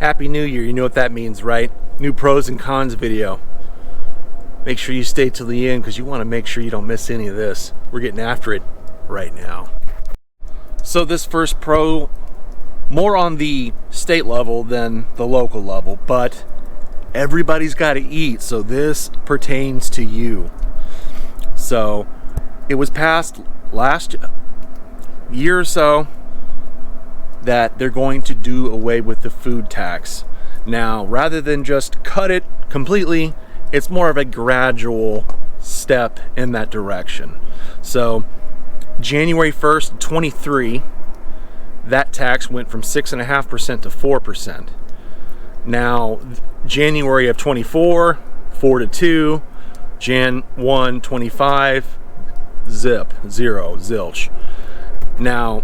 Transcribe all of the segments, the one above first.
Happy New Year. You know what that means, right? New pros and cons video. Make sure you stay till the end because you want to make sure you don't miss any of this. We're getting after it right now. So this first pro, more on the state level than the local level, but everybody's got to eat, so this pertains to you. So it was passed last year or so that they're going to do away with the food tax. Now, rather than just cut it completely, it's more of a gradual step in that direction. So January 1st, 23, that tax went from 6.5% to 4%. Now, January of 24, 4 to 2, Jan 1, 25, zip, zero, zilch. Now,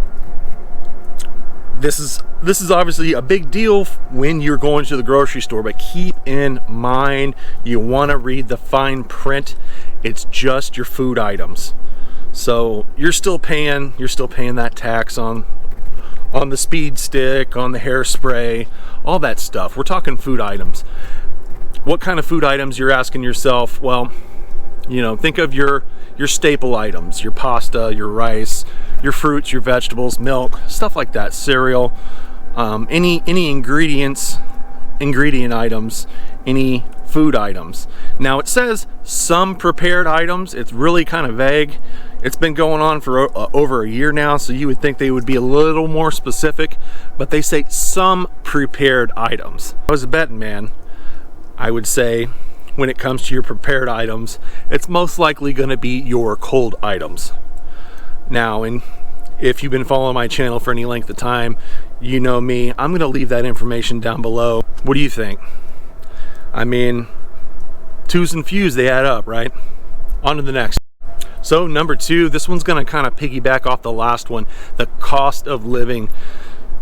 this is obviously a big deal when you're going to the grocery store, but keep in mind you want to read the fine print. It's just your food items. So you're still paying that tax on the speed stick, on the hairspray, all that stuff. We're talking food items. What kind of food items, you're asking yourself? Well, you know, think of your staple items, your pasta, your rice, your fruits, your vegetables, milk, stuff like that, cereal, any ingredient items, any food items. Now it says some prepared items. It's really kind of vague. It's been going on for over a year now, so you would think they would be a little more specific, but they say some prepared items. I was a betting man. I would say when it comes to your prepared items, it's most likely going to be your cold items. Now, and if you've been following my channel for any length of time, you know me, I'm going to leave that information down below. What do you think? I mean, twos and fews, they add up, right? On to the next. So number 2, this one's going to kind of piggyback off the last one, the cost of living.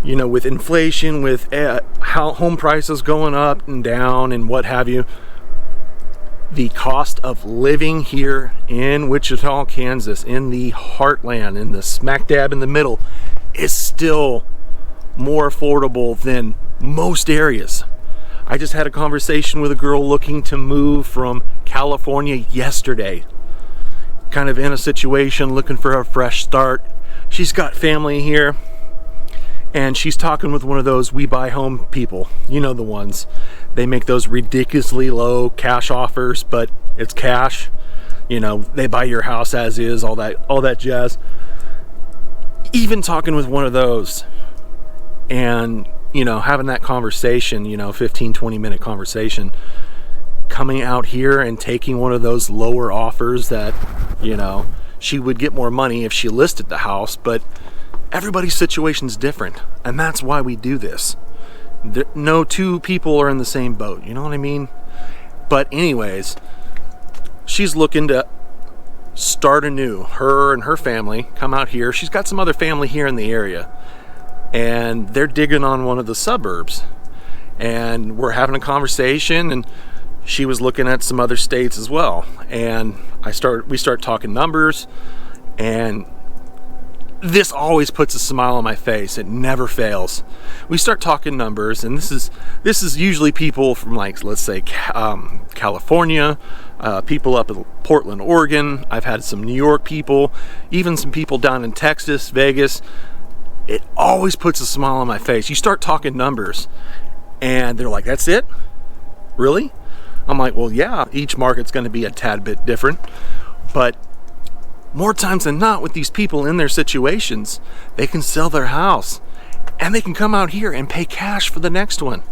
You know, with inflation, with how home prices going up and down and what have you, the cost of living here in Wichita, Kansas, in the heartland, in the smack dab in the middle, is still more affordable than most areas. I just had a conversation with a girl looking to move from California yesterday. Kind of in a situation, looking for a fresh start. She's got family here, and she's talking with one of those we buy home people. You know the ones. They make those ridiculously low cash offers, but it's cash. You know, they buy your house as is, all that jazz. Even talking with one of those and, you know, having that conversation, you know, 15, 20-minute conversation, coming out here and taking one of those lower offers that, you know, she would get more money if she listed the house, but everybody's situation is different, and that's why we do this. No two people are in the same boat, you know what I mean? But anyways, she's looking to start anew. Her and her family come out here. She's got some other family here in the area, and they're digging on one of the suburbs, and we're having a conversation, and she was looking at some other states as well, and we start talking numbers, and this always puts a smile on my face. It never fails. We start talking numbers, and this is usually people from, like, let's say California, people up in Portland, Oregon. I've had some New York people, even some people down in Texas, Vegas. It always puts a smile on my face. You start talking numbers, and they're like, "That's it? Really?" I'm like, "Well, yeah, each market's going to be a tad bit different, but more times than not, with these people in their situations, they can sell their house and they can come out here and pay cash for the next one,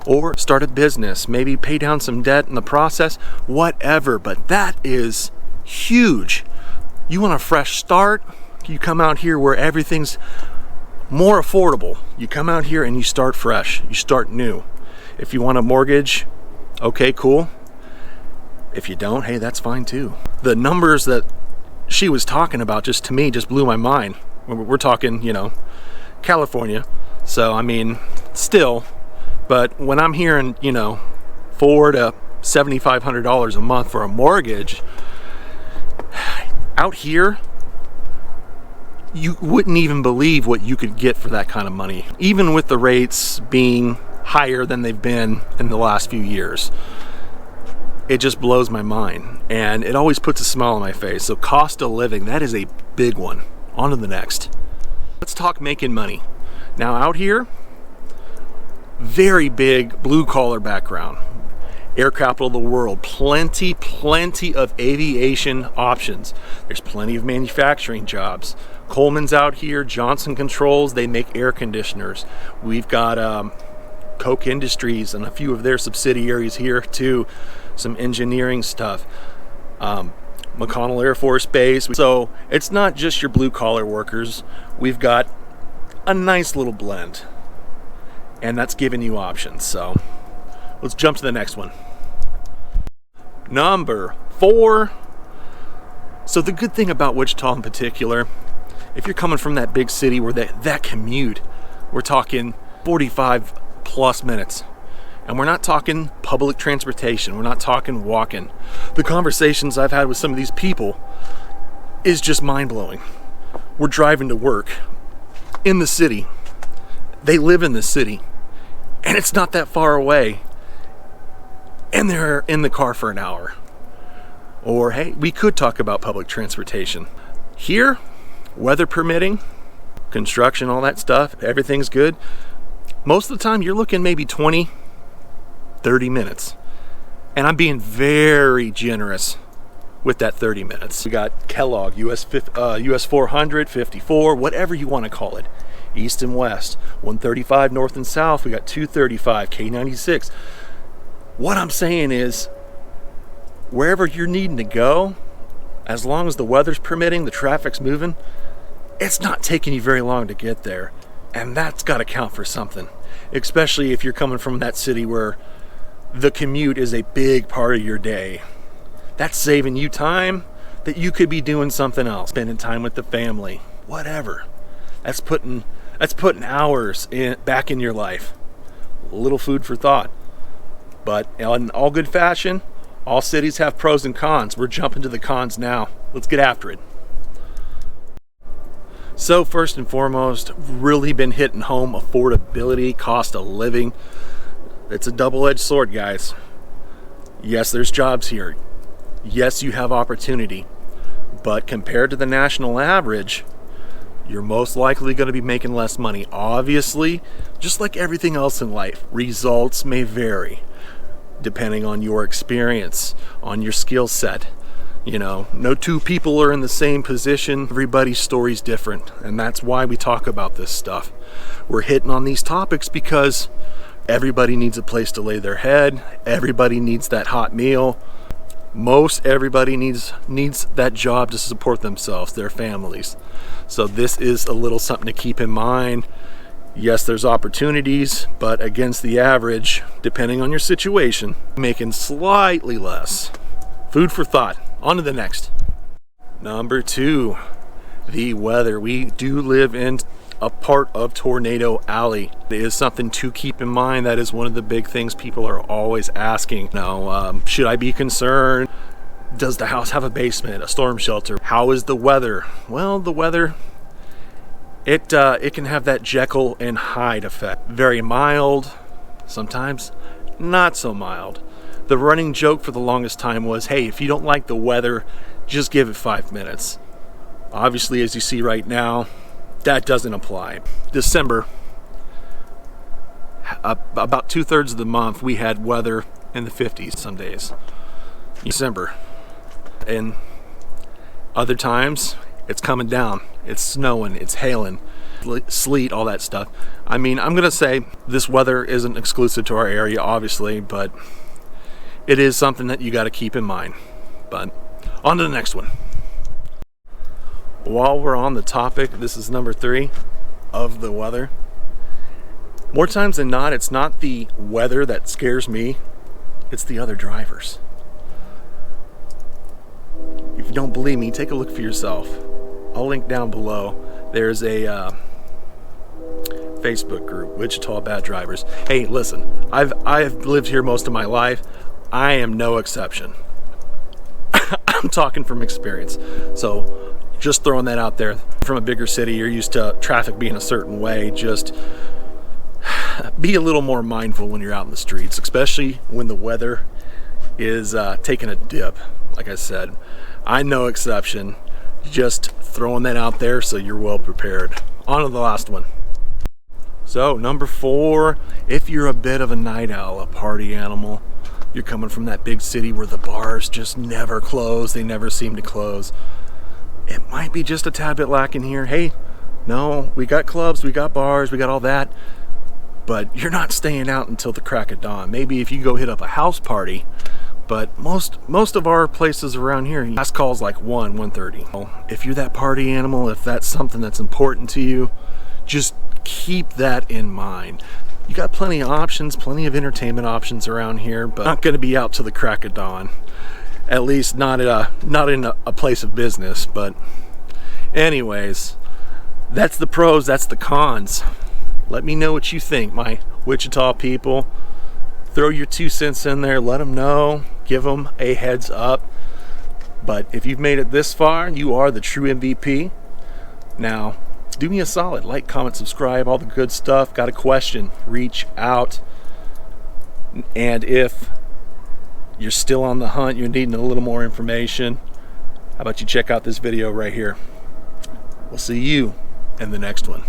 or start a business, maybe pay down some debt in the process, whatever." But that is huge. You want a fresh start, you come out here where everything's more affordable. You come out here and you start fresh, you start new. If you want a mortgage, okay, cool. If you don't, hey, that's fine too. The numbers that she was talking about, just to me, just blew my mind. We're talking, you know, California. So, I mean, still, but when I'm hearing, you know, $400 to $7,500 a month for a mortgage, out here, you wouldn't even believe what you could get for that kind of money. Even with the rates being higher than they've been in the last few years. It just blows my mind, and it always puts a smile on my face. So cost of living, that is a big one. On to the next. Let's talk making money. Now out here, very big blue collar background. Air capital of the world, plenty of aviation options. There's plenty of manufacturing jobs. Coleman's out here, Johnson Controls, they make air conditioners. We've got Koch Industries and a few of their subsidiaries here too. Some engineering stuff. McConnell Air Force Base. So it's not just your blue collar workers. We've got a nice little blend, and that's giving you options. So let's jump to the next one. Number 4. So the good thing about Wichita in particular, if you're coming from that big city where that commute, we're talking 45 plus minutes. And we're not talking public transportation. We're not talking walking. The conversations I've had with some of these people is just mind-blowing. We're driving to work in the city. They live in the city. And it's not that far away. And they're in the car for an hour. Or, hey, we could talk about public transportation. Here, weather permitting, construction, all that stuff, everything's good. Most of the time, you're looking maybe 20 30 minutes. And I'm being very generous with that 30 minutes. We got Kellogg, US 400, 54, whatever you want to call it. East and west, 135 north and south. We got 235, K96. What I'm saying is, wherever you're needing to go, as long as the weather's permitting, the traffic's moving, it's not taking you very long to get there. And that's got to count for something. Especially if you're coming from that city where the commute is a big part of your day. That's saving you time that you could be doing something else, spending time with the family, whatever. That's putting hours back in your life. A little food for thought. But in all good fashion, all cities have pros and cons. We're jumping to the cons now. Let's get after it. So first and foremost, really been hitting home affordability, cost of living. It's a double-edged sword, guys. Yes, there's jobs here. Yes, you have opportunity. But compared to the national average, you're most likely going to be making less money. Obviously, just like everything else in life, results may vary depending on your experience, on your skill set. You know, no two people are in the same position. Everybody's story's different, and that's why we talk about this stuff. We're hitting on these topics because everybody needs a place to lay their head. Everybody needs that hot meal. Most everybody needs that job to support themselves, their families. So this is a little something to keep in mind. Yes, there's opportunities, but against the average, depending on your situation, making slightly less. Food for thought. On to the next. Number 2, the weather. We do live in a part of Tornado Alley. It is something to keep in mind. That is one of the big things people are always asking. Now, should I be concerned? Does the house have a basement, a storm shelter? How is the weather? Well, the weather, it can have that Jekyll and Hyde effect. Very mild, sometimes not so mild. The running joke for the longest time was, hey, if you don't like the weather, just give it 5 minutes. Obviously, as you see right now, that doesn't apply. December, about 2/3 of the month, we had weather in the 50s some days. December. And other times, it's coming down. It's snowing, it's hailing, sleet, all that stuff. I mean, I'm going to say this weather isn't exclusive to our area, obviously, but it is something that you got to keep in mind. But on to the next one. While we're on the topic, this is number 3 of the weather. More times than not, it's not the weather that scares me, it's the other drivers. If you don't believe me, take a look for yourself. I'll link down below. There's a Facebook group, Wichita Bad Drivers. Hey, listen, I've lived here most of my life. I am no exception. I'm talking from experience. So just throwing that out there. From a bigger city, you're used to traffic being a certain way. Just be a little more mindful when you're out in the streets, especially when the weather is taking a dip. Like I said, I'm no exception. Just throwing that out there so you're well prepared. On to the last one. So number 4, if you're a bit of a night owl, a party animal, you're coming from that big city where the bars just never close, they never seem to close, it might be just a tad bit lacking here. Hey, no, we got clubs, we got bars, we got all that, but you're not staying out until the crack of dawn. Maybe if you go hit up a house party, but most of our places around here, last call's like 1:30. If you're that party animal, if that's something that's important to you, just keep that in mind. You got plenty of options, plenty of entertainment options around here, but not going to be out till the crack of dawn. At least not in a place of business. But anyways, that's the pros, that's the cons. Let me know what you think, my Wichita people. Throw your 2 cents in there, let them know, give them a heads up. But if you've made it this far, you are the true MVP. Now, do me a solid, like, comment, subscribe, all the good stuff. Got a question, reach out. And if you're still on the hunt, you're needing a little more information, how about you check out this video right here. We'll see you in the next one.